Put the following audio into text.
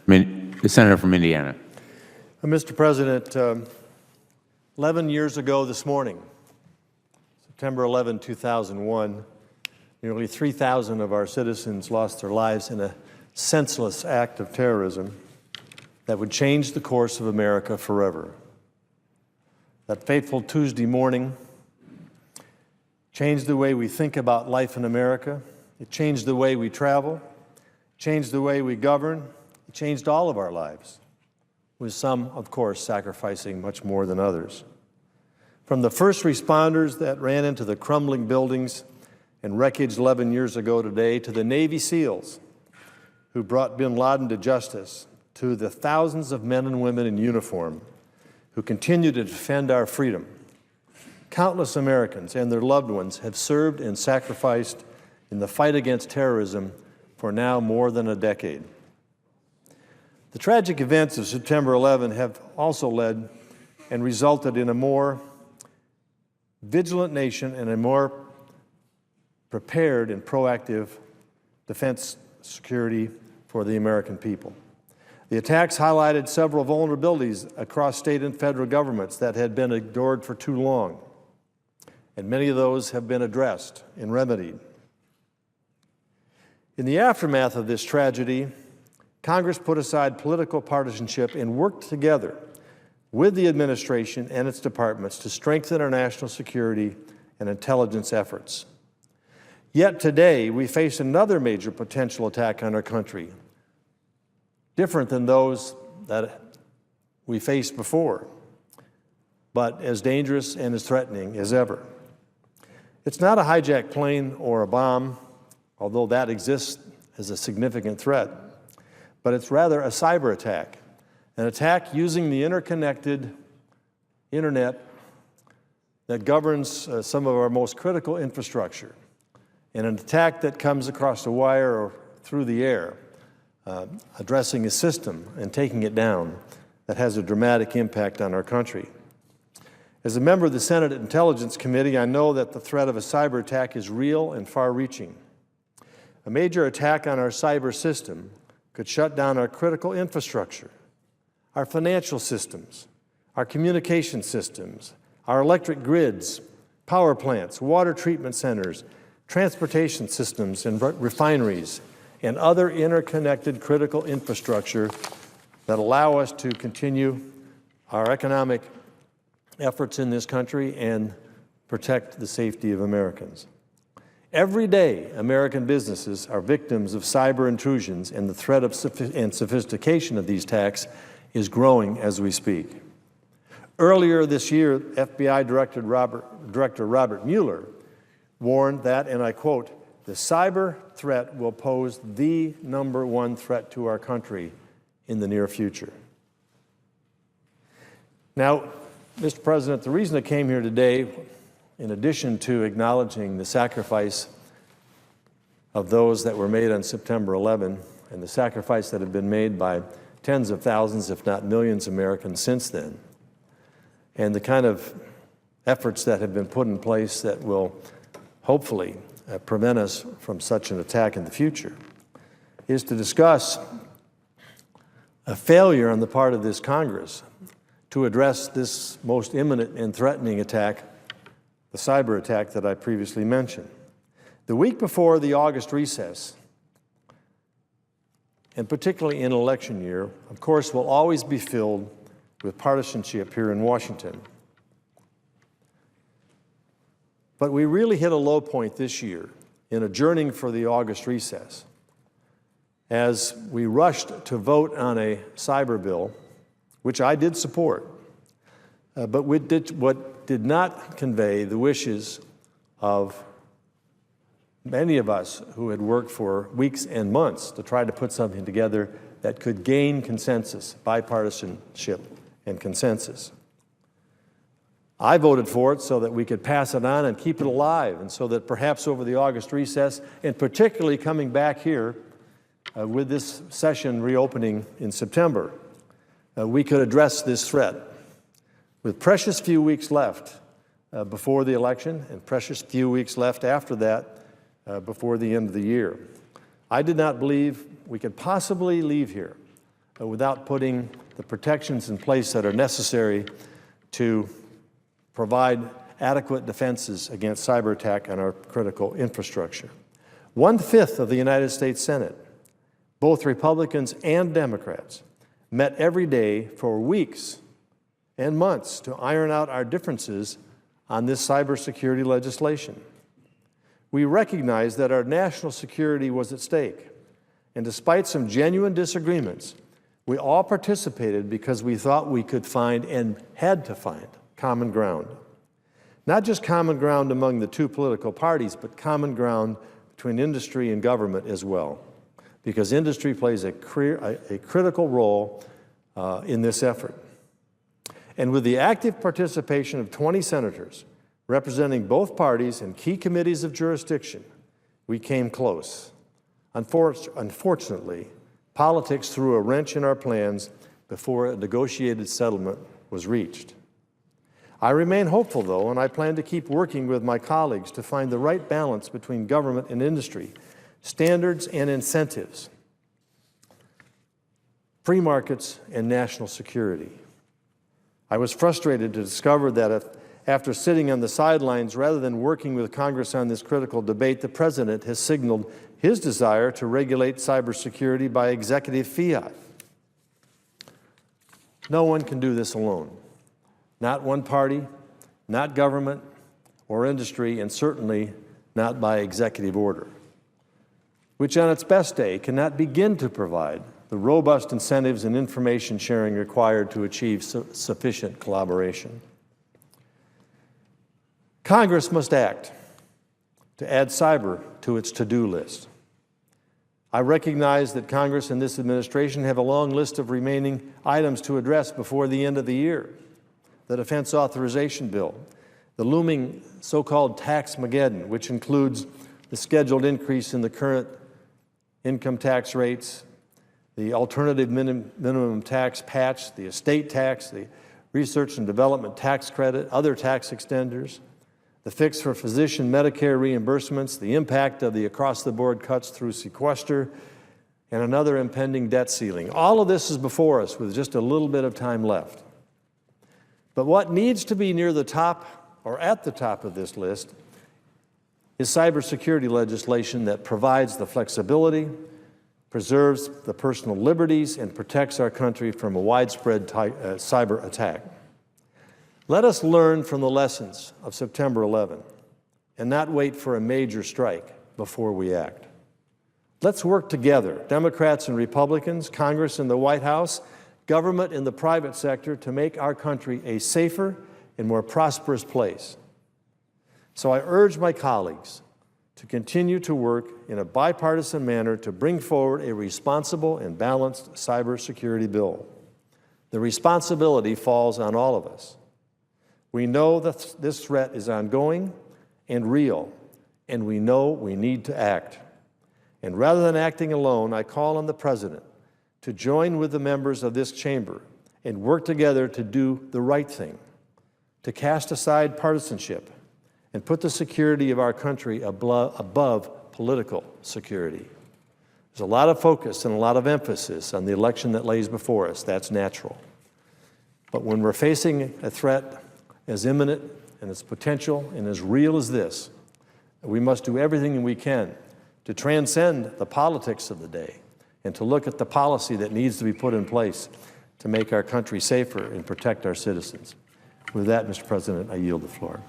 The senator from Indiana. Mr. President, 11 years ago this morning, September 11, 2001, nearly 3,000 of our citizens lost their lives in a senseless act of terrorism that would change the course of America forever. That fateful Tuesday morning changed the way we think about life in America. It changed the way we travel, changed the way we govern. It changed all of our lives, with some, of course, sacrificing much more than others. From the first responders that ran into the crumbling buildings and wreckage 11 years ago today, to the Navy SEALs who brought bin Laden to justice, to the thousands of men and women in uniform who continue to defend our freedom, countless Americans and their loved ones have served and sacrificed in the fight against terrorism for now more than a decade. The tragic events of September 11 have also led and resulted in a more vigilant nation and a more prepared and proactive defense security for the American people. The attacks highlighted several vulnerabilities across state and federal governments that had been ignored for too long, and many of those have been addressed and remedied. In the aftermath of this tragedy, Congress put aside political partisanship and worked together with the administration and its departments to strengthen our national security and intelligence efforts. Yet today, we face another major potential attack on our country, different than those that we faced before, but as dangerous and as threatening as ever. It's not a hijacked plane or a bomb, although that exists as a significant threat, but it's rather a cyber attack, an attack using the interconnected internet that governs some of our most critical infrastructure, and an attack that comes across the wire or through the air, addressing a system and taking it down that has a dramatic impact on our country. As a member of the Senate Intelligence Committee, I know that the threat of a cyber attack is real and far-reaching. A major attack on our cyber system could shut down our critical infrastructure, our financial systems, our communication systems, our electric grids, power plants, water treatment centers, transportation systems and refineries, and other interconnected critical infrastructure that allow us to continue our economic efforts in this country and protect the safety of Americans. Every day, American businesses are victims of cyber intrusions, and the threat of and sophistication of these attacks is growing as we speak. Earlier this year, FBI Director Robert Mueller warned that, and I quote, "The cyber threat will pose the #1 threat to our country in the near future." Now, Mr. President, the reason I came here today, in addition to acknowledging the sacrifice of those that were made on September 11 and the sacrifice that have been made by tens of thousands, if not millions of Americans since then, and the kind of efforts that have been put in place that will hopefully prevent us from such an attack in the future, is to discuss a failure on the part of this Congress to address this most imminent and threatening attack, the cyber attack that I previously mentioned. The week before the August recess, and particularly in an election year, of course, will always be filled with partisanship here in Washington. But we really hit a low point this year in adjourning for the August recess as we rushed to vote on a cyber bill, which I did support, but what did not convey the wishes of many of us who had worked for weeks and months to try to put something together that could gain consensus, bipartisanship, and consensus. I voted for it so that we could pass it on and keep it alive, and so that perhaps over the August recess, and particularly coming back here with this session reopening in September, we could address this threat. With precious few weeks left before the election and precious few weeks left after that before the end of the year, I did not believe we could possibly leave here without putting the protections in place that are necessary to provide adequate defenses against cyber attack on our critical infrastructure. 1/5 of the United States Senate, both Republicans and Democrats, met every day for weeks and months to iron out our differences on this cybersecurity legislation. We recognized that our national security was at stake, and despite some genuine disagreements, we all participated because we thought we could find and had to find common ground. Not just common ground among the two political parties, but common ground between industry and government as well, because industry plays a critical role in this effort. And with the active participation of 20 senators representing both parties in key committees of jurisdiction, we came close. Unfortunately, politics threw a wrench in our plans before a negotiated settlement was reached. I remain hopeful, though, and I plan to keep working with my colleagues to find the right balance between government and industry, standards and incentives, free markets and national security. I was frustrated to discover that after sitting on the sidelines rather than working with Congress on this critical debate, the President has signaled his desire to regulate cybersecurity by executive fiat. No one can do this alone. Not one party, not government or industry, and certainly not by executive order, which on its best day cannot begin to provide the robust incentives and information sharing required to achieve sufficient collaboration. Congress must act to add cyber to its to-do list. I recognize that Congress and this administration have a long list of remaining items to address before the end of the year. The Defense Authorization Bill, the looming so-called tax-mageddon, which includes the scheduled increase in the current income tax rates, the alternative minimum tax patch, the estate tax, the research and development tax credit, other tax extenders, the fix for physician Medicare reimbursements, the impact of the across-the-board cuts through sequester, and another impending debt ceiling. All of this is before us with just a little bit of time left. But what needs to be near the top or at the top of this list is cybersecurity legislation that provides the flexibility, preserves the personal liberties, and protects our country from a widespread cyber attack. Let us learn from the lessons of September 11 and not wait for a major strike before we act. Let's work together, Democrats and Republicans, Congress and the White House, government and the private sector, to make our country a safer and more prosperous place. So I urge my colleagues to continue to work in a bipartisan manner to bring forward a responsible and balanced cybersecurity bill. The responsibility falls on all of us. We know that this threat is ongoing and real, and we know we need to act. And rather than acting alone, I call on the President to join with the members of this chamber and work together to do the right thing, to cast aside partisanship and put the security of our country above political security. There's a lot of focus and a lot of emphasis on the election that lays before us. That's natural. But when we're facing a threat as imminent and as potential and as real as this, we must do everything we can to transcend the politics of the day and to look at the policy that needs to be put in place to make our country safer and protect our citizens. With that, Mr. President, I yield the floor.